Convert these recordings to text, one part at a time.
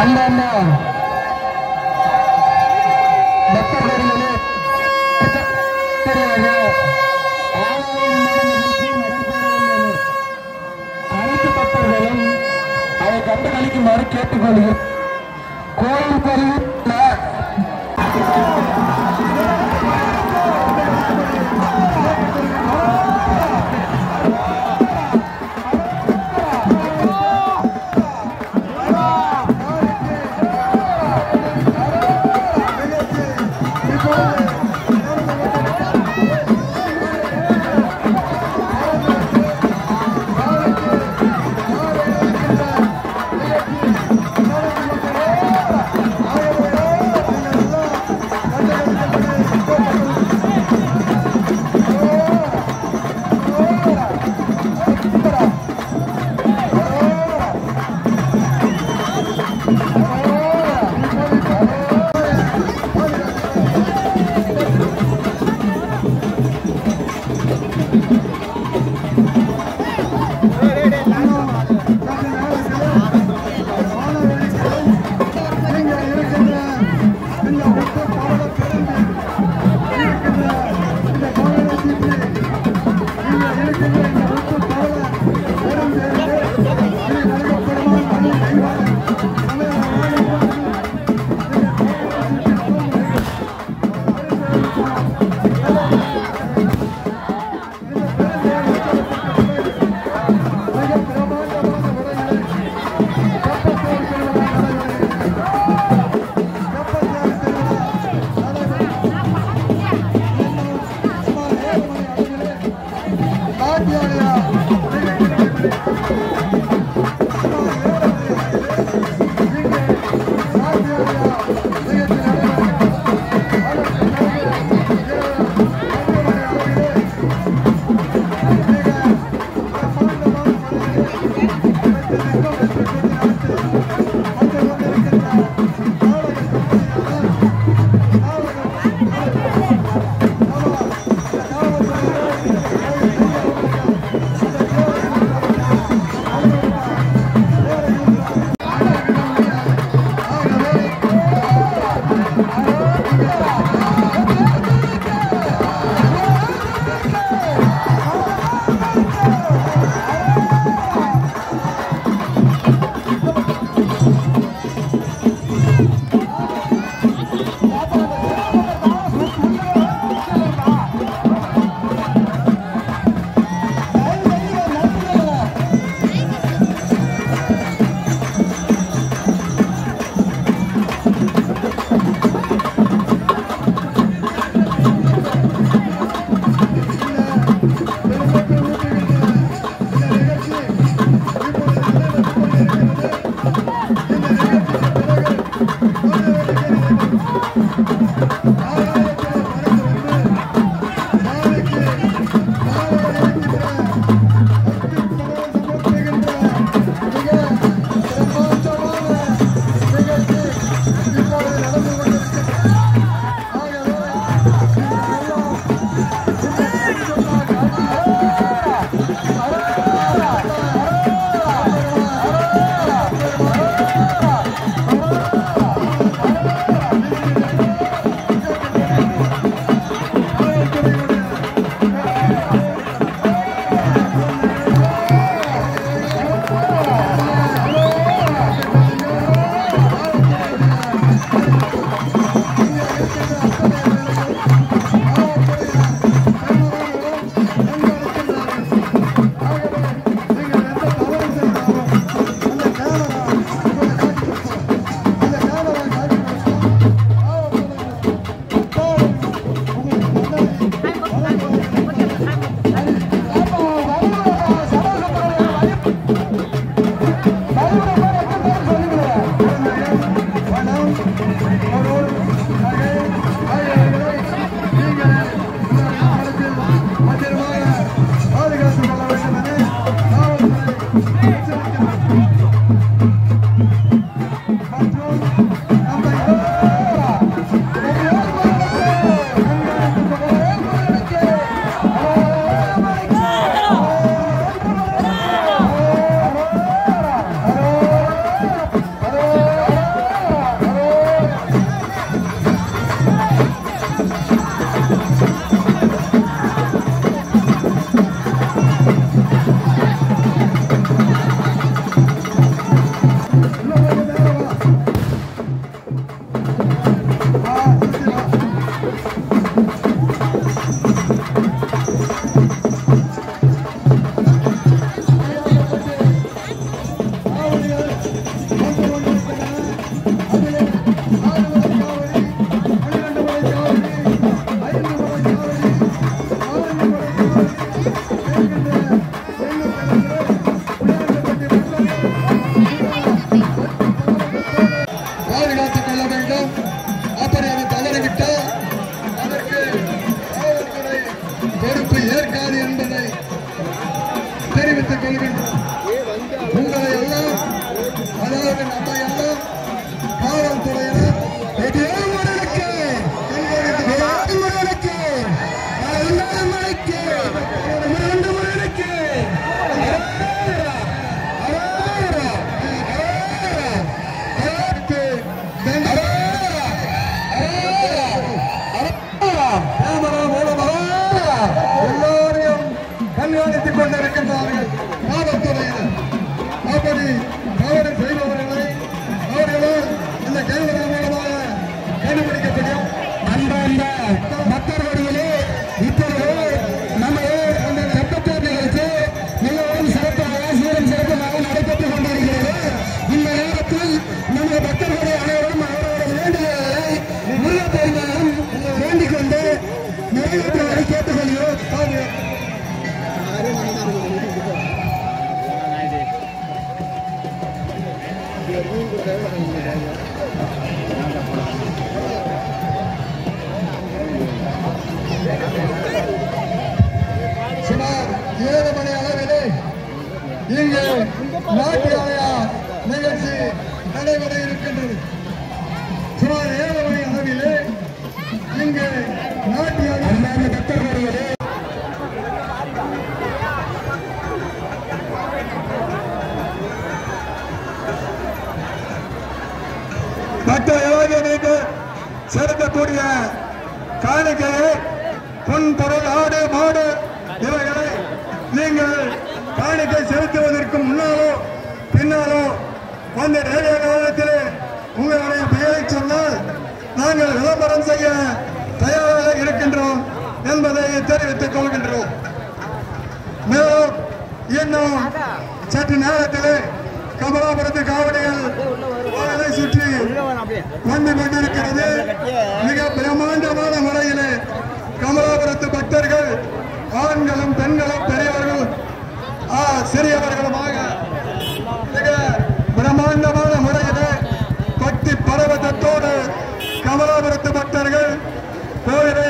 அண்ணா பக்தர்களே அனைத்து பக்தர்களும் அதை கண்டுகளிக்குமாறு கேட்டுக்கொள்கிறேன். கோயில் பெரிய பக்தர்களிலே இப்பொழுது நம்ம தெப்பத்தேர் நிகழ்ச்சி மிகவும் சிறப்பாக சீரும் சிறப்புமாக நடைபெற்றுக் கொண்டிருக்கிறது. இந்த நேரத்தில் நமது பக்தர்களுடைய அனைவரும் அவருடைய வேண்டுதல்களை முருகப்பெருமானும் வேண்டிக் கொண்டு நிறைவேற்றுவதை கேட்டுக்கொள்கிறோம். சுமார் 7 மணி அளவிலே இங்கு நாட்டியாலயா நிகழ்ச்சி நடைபெற இருக்கின்றது. சுமார் 7 மணி அளவிலே இங்கு நாட்டியாலயா பக்தர்களுடைய மற்ற யோஜனைக்கு செலுத்தக்கூடிய காணிக்கையை பொன் பொருள் ஆடு மாடு இவைகளை நீங்கள் காணிக்கை செலுத்துவதற்கு முன்னாலோ பின்னாலோ அந்த நேர காலத்திலே உங்களுடைய பெயரை சொன்னால் நாங்கள் விளம்பரம் செய்ய தயாராக இருக்கின்றோம் என்பதை தெரிவித்துக் கொள்கின்றோம். மேலும் இன்னும் சற்று நேரத்திலே கமலாபுரத்து காவடிகள் அதை சுற்றி வந்து கொண்டிருக்கிறது. மிக பிரமாண்டமான முறையிலே கமலாபுரத்து பக்தர்கள் ஆண்களும் பெண்களும் பெரியவர்கள் சிறியவர்களுமாக மிக பிரமாண்டமான முறையிலே பக்தி பரவத்தோடு கமலாபுரத்து பக்தர்கள் கோயிலை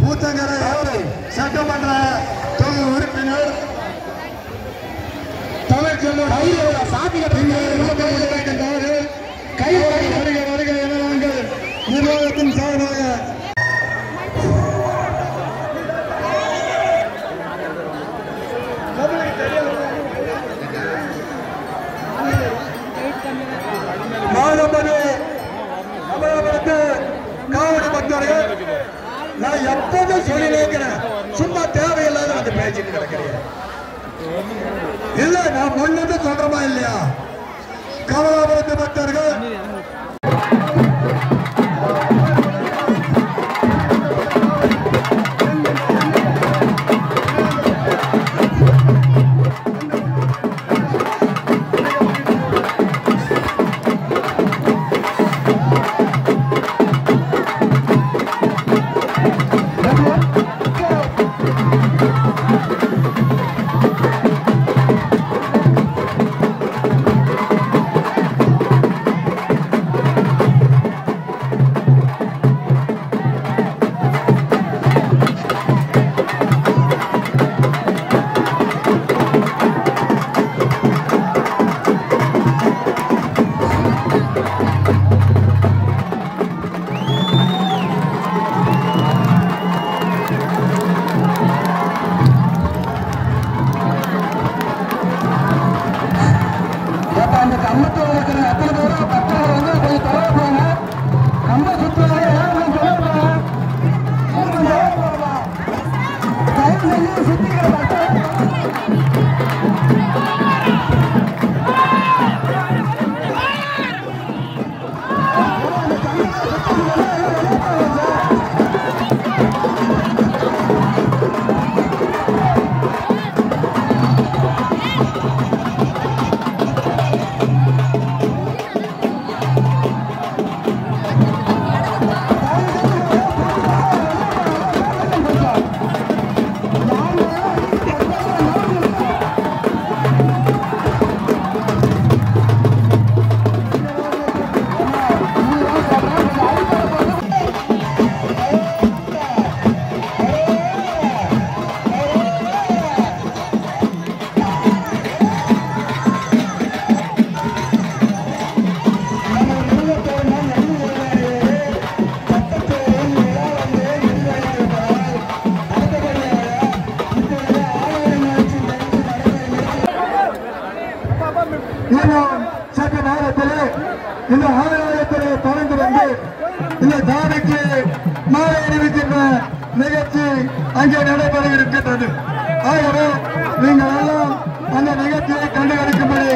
ஊத்தங்கரை சட்டமன்ற தொகுதி உறுப்பினர் தமிழ்ச்செல்வன் வருக வருக என நாங்கள் நிர்வாகத்தின் சார்பாக நான் எப்பவும் சொல்லி நினைக்கிறேன், சும்மா தேவையில்லாத வந்து பேசிட்டு கிடக்கிறேன். இல்ல நான் முன்னது சொல்றமா இல்லையா? கமலாபுரத்து பக்தர்கள் சற்று நேரத்திலே இந்த ஆலயத்திலே தொடர்ந்து வந்து இந்த தாவிக்கு மாலை அணிவிக்கின்ற நிகழ்ச்சி அங்கே நடைபெற இருக்கின்றது. ஆகவே நீங்கள் எல்லாம் அந்த நிகழ்ச்சியை கண்டுகளிக்கும்படி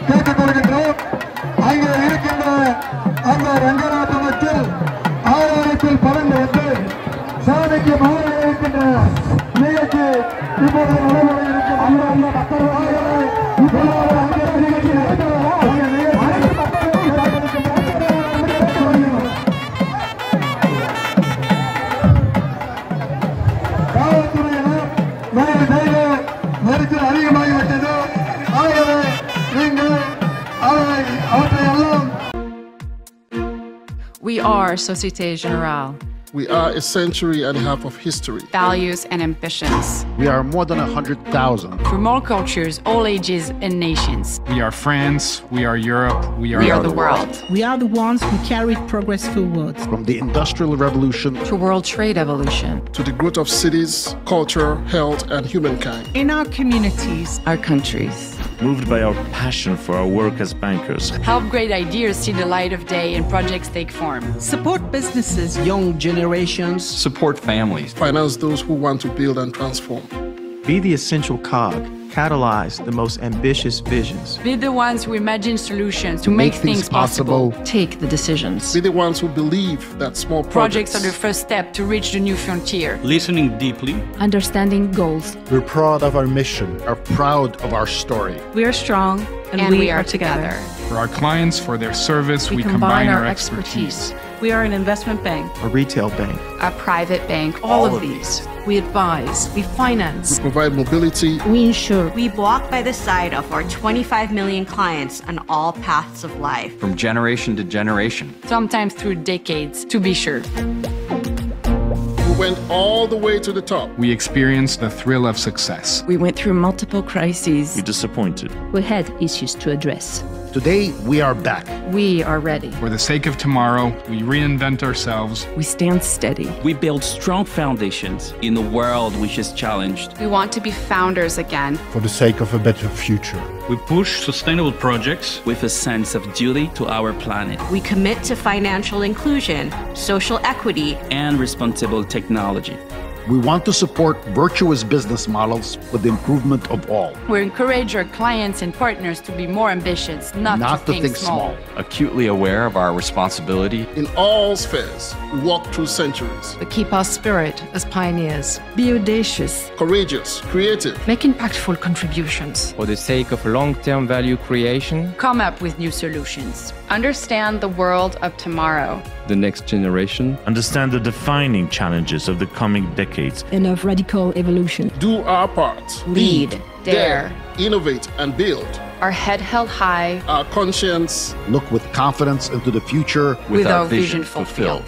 கேட்டுக்கொள்கின்றோம். அங்கே இருக்கின்ற அந்த ரங்கநாதத்தில் ஆலயத்தில் பறந்து வந்து சாமிக்கு மாலை அணிவிக்கின்ற நிகழ்ச்சி இப்போது நடைபெற இருக்கும். அந்த பக்தர்கள் நிகழ்ச்சி நடைபெறலாம். நெருக்கல் அதிகமாகிவிட்டது. ஆகவே நீங்கள் அவற்றையெல்லாம் We are Société Générale. We are a century and a half of history. Values and ambitions. We are more than 100,000. From all cultures, all ages and nations. We are France, we are Europe, we are the world. We are the ones who carried progress forward. From the Industrial Revolution To world trade evolution. To the growth of cities, culture, health, and humankind. In our communities, Our countries. Moved by our passion for our work as bankers. Help great ideas see the light of day and projects take form. support businesses, young generations, support families, Finance those who want to build and transform. Be the essential cog, catalyze the most ambitious visions. Be the ones who imagine solutions to make things possible. Take the decisions. Be the ones who believe that small Projects are the first step to reach the new frontier. Listening deeply. Understanding goals. We're proud of our mission, are proud of our story. We are strong and we are together. For our clients, for their service, we combine our expertise. we are an investment bank. A retail bank. A private bank. All of these. We advise. We finance. We provide mobility. We ensure. We walk by the side of our 25 million clients on all paths of life. from generation to generation. Sometimes through decades, to be sure. We went all the way to the top. We experienced the thrill of success. We went through multiple crises. We disappointed. We had issues to address. Today, we are back. We are ready. For the sake of tomorrow, we reinvent ourselves. We stand steady. We build strong foundations in a world which is challenged. We want to be founders again. For the sake of a better future. We push sustainable projects with a sense of duty to our planet. We commit to financial inclusion, social equity, and responsible technology. We want to support virtuous business models with the improvement of all. We encourage our clients and partners to be more ambitious, not to think small. Acutely aware of our responsibility. In all spheres, we walk through centuries. But keep our spirit as pioneers. Be audacious. Courageous, creative. Make impactful contributions. For the sake of long-term value creation. Come up with new solutions. Understand the world of tomorrow. The next generation. Understand the defining challenges of the coming decades. And of radical evolution. Do our part. Lead, dare, innovate, and build. Our head held high. Our conscience. Look with confidence into the future. With our vision fulfilled.